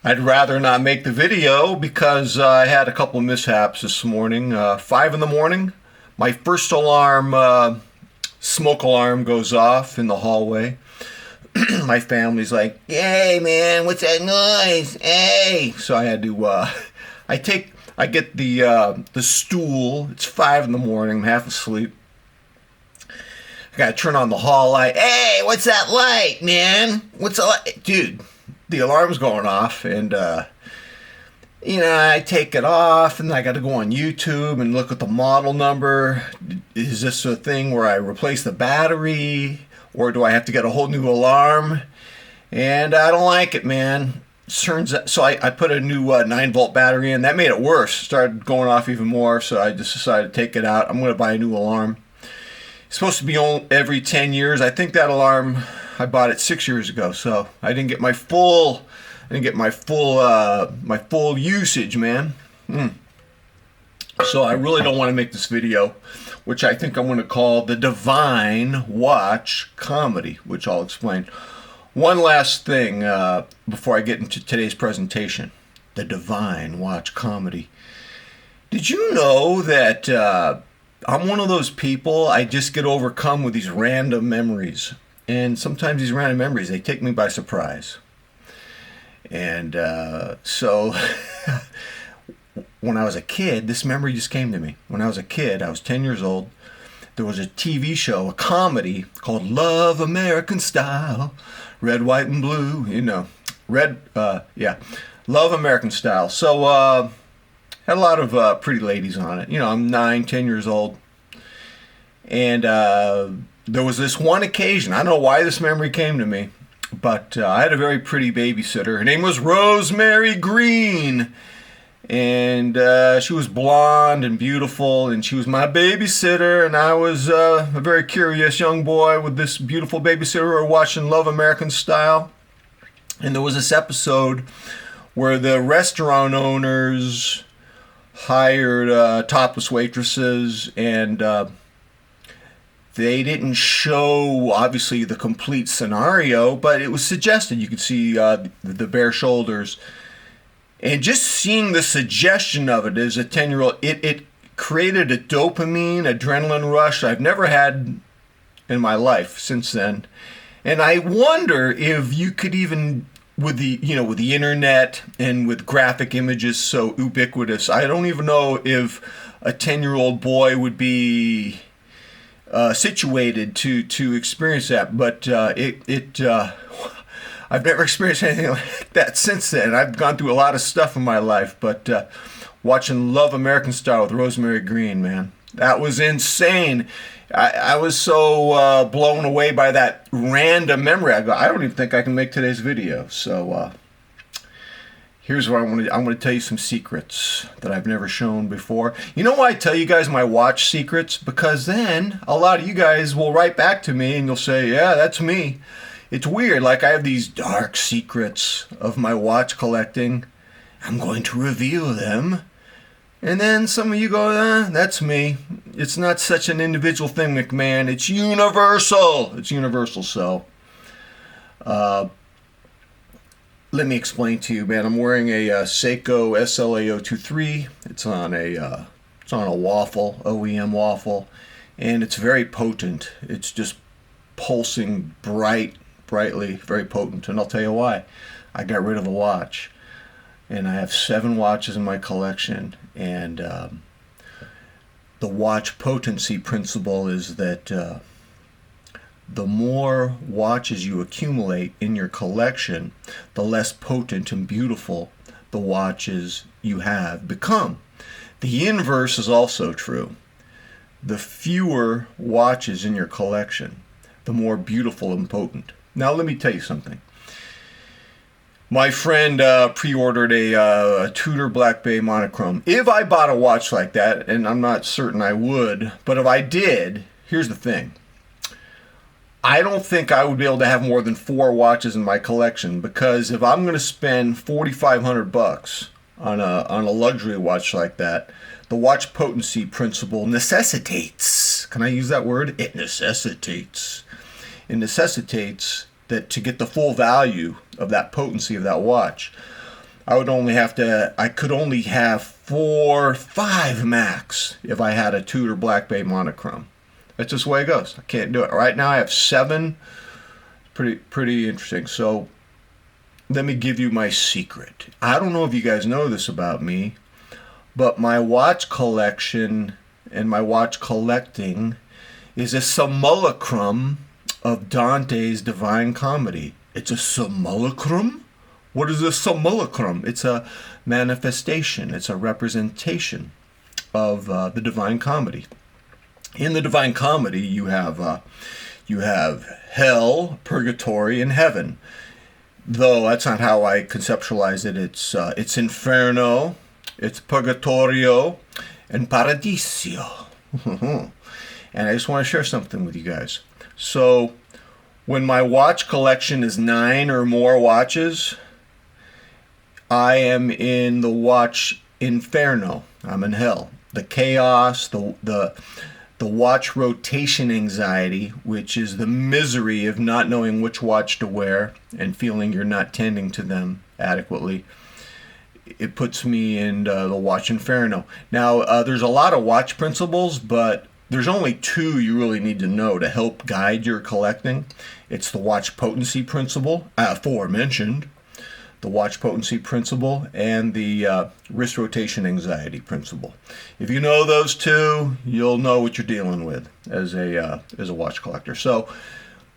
I'd rather not make the video because I had a couple of mishaps this morning. 5 in the morning, my first alarm, smoke alarm goes off in the hallway. My family's like, "Hey man, what's that noise? Hey!" So I had to, I get the stool. It's 5 in the morning. I'm half asleep. I gotta turn on the hall light. Hey, what's that light, man? What's the light, dude? The alarm's going off, and I take it off, and I got to go on YouTube and look at the model number. Is this a thing where I replace the battery, or do I have to get a whole new alarm? And I don't like it, man. So I put a new 9-volt battery in. That made it worse. Started going off even more, so I just decided to take it out. I'm going to buy a new alarm. It's supposed to be on every 10 years. I think that alarm, I bought it 6 years ago, so I didn't get my full usage, man. So I really don't want to make this video, which I think I'm going to call the Divine Watch Comedy, which I'll explain. One last thing before I get into today's presentation, the Divine Watch Comedy. Did you know that I'm one of those people, I just get overcome with these random memories. And sometimes these random memories, they take me by surprise. And so when I was a kid, this memory just came to me. When I was a kid, I was 10 years old. There was a TV show, a comedy called Love American Style. Red, white, and blue, Love American Style. So had a lot of pretty ladies on it. I'm 9, 10 years old. And there was this one occasion, I don't know why this memory came to me, but I had a very pretty babysitter. Her name was Rosemary Green. And she was blonde and beautiful, and she was my babysitter, and I was a very curious young boy with this beautiful babysitter. We were watching Love American Style, and there was this episode where the restaurant owners hired topless waitresses, and they didn't show, obviously, the complete scenario, but it was suggested. You could see the bare shoulders. And just seeing the suggestion of it as a 10-year-old, it created a dopamine, adrenaline rush I've never had in my life since then. And I wonder if you could even, with the internet and with graphic images so ubiquitous, I don't even know if a 10-year-old boy would be situated to experience that. But I've never experienced anything like that since then. I've gone through a lot of stuff in my life, but watching Love American Style with Rosemary Green, man, that was insane. I was so blown away by that random memory. I don't even think I can make today's video. So here's what I'm going to tell you some secrets that I've never shown before. You know why I tell you guys my watch secrets? Because then a lot of you guys will write back to me and you'll say, yeah, that's me. It's weird, like I have these dark secrets of my watch collecting. I'm going to reveal them. And then some of you go, that's me. It's not such an individual thing, McMahon. It's universal. It's universal, so. Let me explain to you, man. I'm wearing a Seiko SLA023. It's on a waffle, OEM waffle. And it's very potent. It's just pulsing brightly, very potent, and I'll tell you why. I got rid of a watch, and I have 7 watches in my collection, and the Watch Potency Principle is that the more watches you accumulate in your collection, the less potent and beautiful the watches you have become. The inverse is also true. The fewer watches in your collection, the more beautiful and potent. Now, let me tell you something. My friend pre-ordered a Tudor Black Bay monochrome. If I bought a watch like that, and I'm not certain I would, but if I did, here's the thing. I don't think I would be able to have more than 4 watches in my collection, because if I'm going to spend $4,500 on a luxury watch like that, the Watch Potency Principle necessitates. Can I use that word? It necessitates. It necessitates that to get the full value of that potency of that watch, I could only have 5 max if I had a Tudor Black Bay monochrome. That's just the way it goes. I can't do it. Right now I have 7. Pretty interesting. So let me give you my secret. I don't know if you guys know this about me, but my watch collection and my watch collecting is a simulacrum of Dante's Divine Comedy. It's a simulacrum? What is a simulacrum? It's a manifestation. It's a representation of the Divine Comedy. In the Divine Comedy, you have hell, purgatory, and heaven. Though that's not how I conceptualize it. It's inferno, it's purgatorio, and paradiso. And I just want to share something with you guys. So, when my watch collection is 9 or more watches, I am in the watch inferno. I'm in hell. The chaos, the watch rotation anxiety, which is the misery of not knowing which watch to wear and feeling you're not tending to them adequately. It puts me in the watch inferno. Now, there's a lot of watch principles, but there's only 2 you really need to know to help guide your collecting. It's the Watch Potency Principle, aforementioned, the Watch Potency Principle, and the Wrist Rotation Anxiety Principle. If you know those 2, you'll know what you're dealing with as a watch collector. So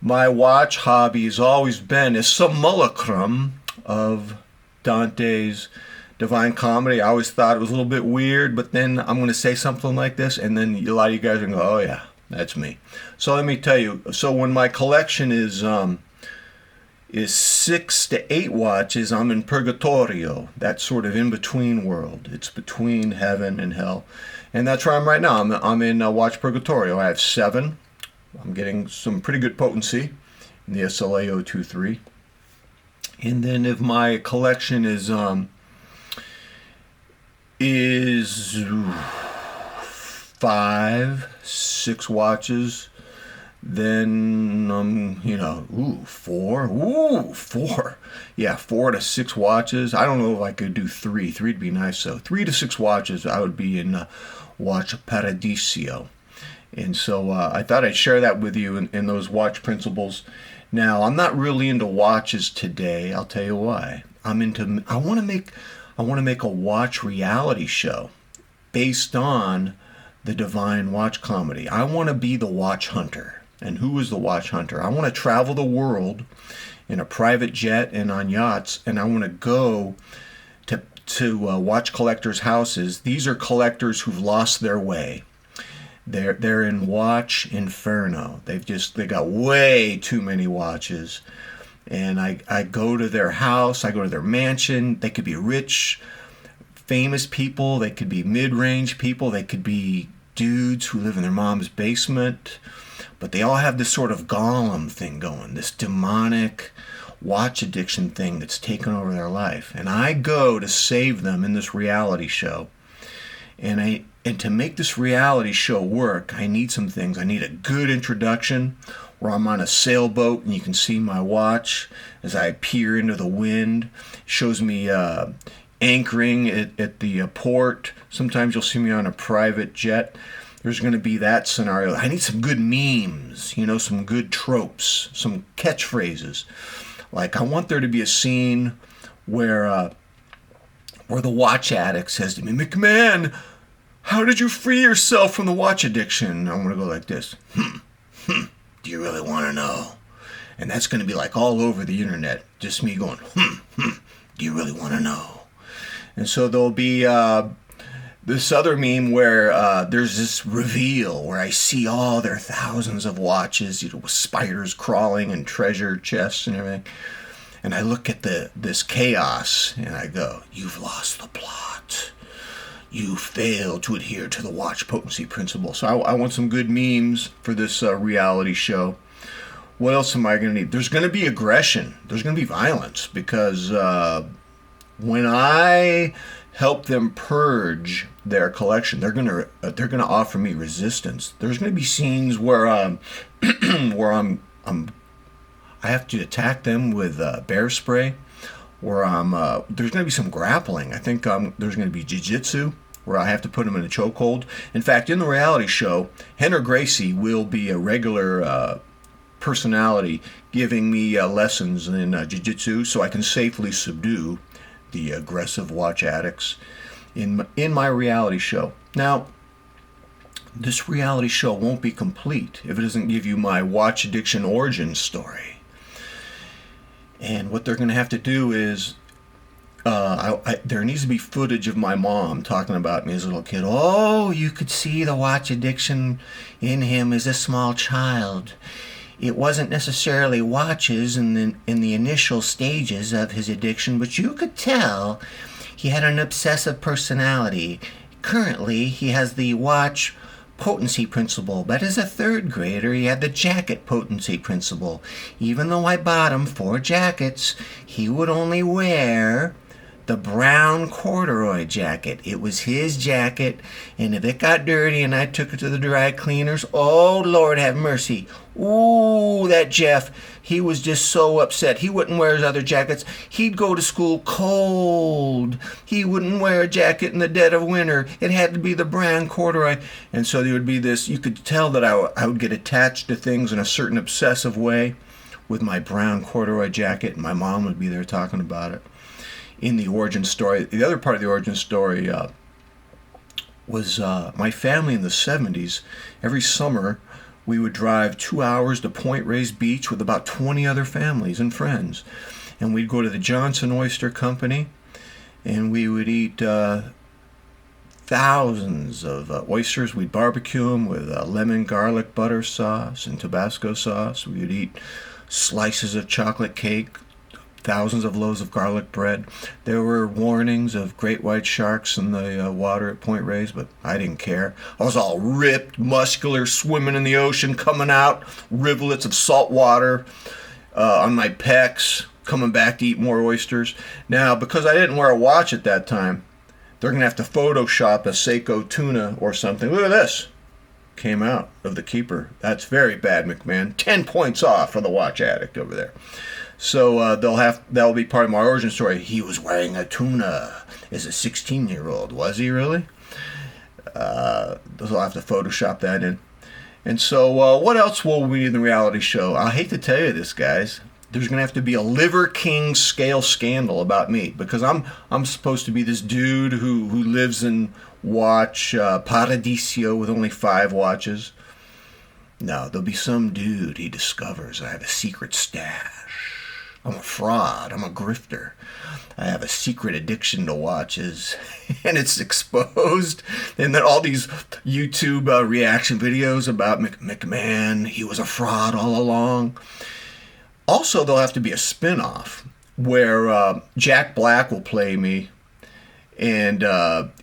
my watch hobby has always been a simulacrum of Dante's Divine Comedy. I always thought it was a little bit weird, but then I'm going to say something like this, and then a lot of you guys are going to go, oh yeah, that's me. So let me tell you, so when my collection is 6 to 8 watches, I'm in purgatorio, that sort of in-between world. It's between heaven and hell. And that's where I'm right now. I'm in watch purgatorio. I have 7. I'm getting some pretty good potency in the SLA023. And then if my collection is 5, 6 watches, then 4. Yeah, 4 to 6 watches. I don't know if I could do 3. 3 would be nice. So 3 to 6 watches, I would be in Watch Paradiso. And so I thought I'd share that with you in those watch principles. Now, I'm not really into watches today. I'll tell you why. I want to make a watch reality show based on the Divine Watch Comedy. I want to be the watch hunter. And who is the watch hunter? I want to travel the world in a private jet and on yachts, and I want to go to watch collectors' houses. These are collectors who've lost their way. They're in watch inferno. They got way too many watches. And I go to their house, I go to their mansion. They could be rich, famous people. They could be mid-range people. They could be dudes who live in their mom's basement. But they all have this sort of golem thing going, this demonic watch addiction thing that's taken over their life. And I go to save them in this reality show. And to make this reality show work, I need some things. I need a good introduction where I'm on a sailboat and you can see my watch as I peer into the wind. It shows me anchoring at the port. Sometimes you'll see me on a private jet. There's going to be that scenario. I need some good memes, some good tropes, some catchphrases. Like, I want there to be a scene where the watch addict says to me, McMahon, how did you free yourself from the watch addiction? I'm going to go like this. Do you really want to know? And that's going to be like all over the internet. Just me going, do you really want to know? And so there'll be this other meme where there's this reveal where I see all their thousands of watches, with spiders crawling and treasure chests and everything. And I look at this chaos and I go, you've lost the plot. You failed to adhere to the Watch Potency Principle. So I want some good memes for this reality show. What else am I going to need? There's going to be aggression. There's going to be violence because when I help them purge their collection, they're going to offer me resistance. There's going to be scenes where I have to attack them with bear spray, where there's going to be some grappling. I think there's going to be jiu-jitsu, where I have to put him in a chokehold. In fact, in the reality show, Henry Gracie will be a regular personality giving me lessons in jiu-jitsu so I can safely subdue the aggressive watch addicts in my reality show. Now, this reality show won't be complete if it doesn't give you my watch addiction origin story. And what they're going to have to do is, there needs to be footage of my mom talking about me as a little kid. Oh, you could see the watch addiction in him as a small child. It wasn't necessarily watches in the initial stages of his addiction, but you could tell he had an obsessive personality. Currently, he has the Watch Potency Principle, but as a third grader, he had the Jacket Potency Principle. Even though I bought him 4 jackets, he would only wear the brown corduroy jacket. It was his jacket, and if it got dirty and I took it to the dry cleaners, oh, Lord have mercy. Ooh, that Jeff, he was just so upset. He wouldn't wear his other jackets. He'd go to school cold. He wouldn't wear a jacket in the dead of winter. It had to be the brown corduroy. And so there would be this, you could tell that I would get attached to things in a certain obsessive way with my brown corduroy jacket, and my mom would be there talking about it. In the origin story, the other part of the origin story was my family in the 70s. Every summer, we would drive 2 hours to Point Reyes Beach with about 20 other families and friends. And we'd go to the Johnson Oyster Company, and we would eat thousands of oysters. We'd barbecue them with lemon garlic butter sauce and Tabasco sauce. We would eat slices of chocolate cake, thousands of loaves of garlic bread. There were warnings of great white sharks in the water at Point Reyes, but I didn't care. I was all ripped, muscular, swimming in the ocean, coming out, rivulets of salt water on my pecs, coming back to eat more oysters. Now, because I didn't wear a watch at that time, they're going to have to Photoshop a Seiko tuna or something. Look at this. Came out of the keeper. That's very bad, McMahon. 10 points off for the watch addict over there. So that'll be part of my origin story. He was wearing a tuna as a 16-year-old. Was he really? I'll have to Photoshop that in. And so what else will we need in the reality show? I hate to tell you this, guys. There's going to have to be a Liver King scale scandal about me, because I'm supposed to be this dude who lives in watch Paradiso with only 5 watches. No, there'll be some dude he discovers I have a secret stash. I'm a fraud. I'm a grifter. I have a secret addiction to watches, and it's exposed. And then all these YouTube reaction videos about McMahon, he was a fraud all along. Also, there'll have to be a spin-off where Jack Black will play me. And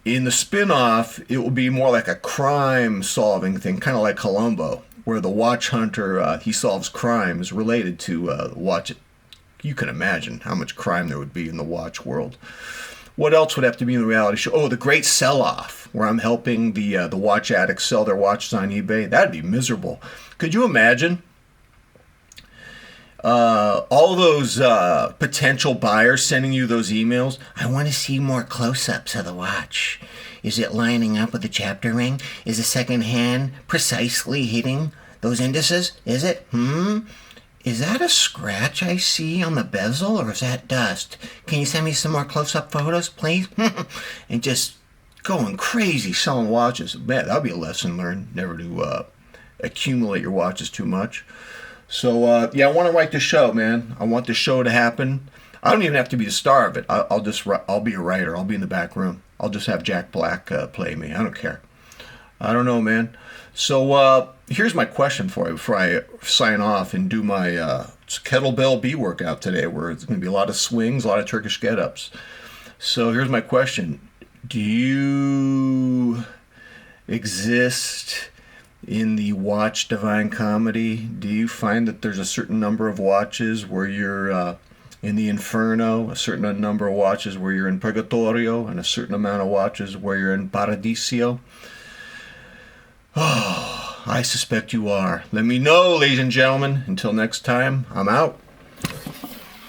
in the spin-off, it will be more like a crime-solving thing, kind of like Columbo, where the watch hunter, he solves crimes related to watch. You can imagine how much crime there would be in the watch world. What else would have to be in the reality show? Oh, the great sell-off, where I'm helping the watch addicts sell their watches on eBay. That'd be miserable. Could you imagine all those potential buyers sending you those emails? I want to see more close-ups of the watch. Is it lining up with the chapter ring? Is the second hand precisely hitting those indices? Is it? Is that a scratch I see on the bezel, or is that dust? Can you send me some more close-up photos, please? And just going crazy selling watches. Man, that'll be a lesson learned. Never to accumulate your watches too much. So, yeah, I want to write the show, man. I want the show to happen. I don't even have to be the star of it. I'll be a writer. I'll be in the back room. I'll just have Jack Black play me. I don't care. I don't know, man. So here's my question for you before I sign off and do my kettlebell bee workout today, where it's going to be a lot of swings, a lot of Turkish get-ups. So here's my question. Do you exist in the watch divine comedy? Do you find that there's a certain number of watches where you're in the inferno, a certain number of watches where you're in purgatorio, and a certain amount of watches where you're in paradiso? Oh, I suspect you are. Let me know, ladies and gentlemen. Until next time, I'm out.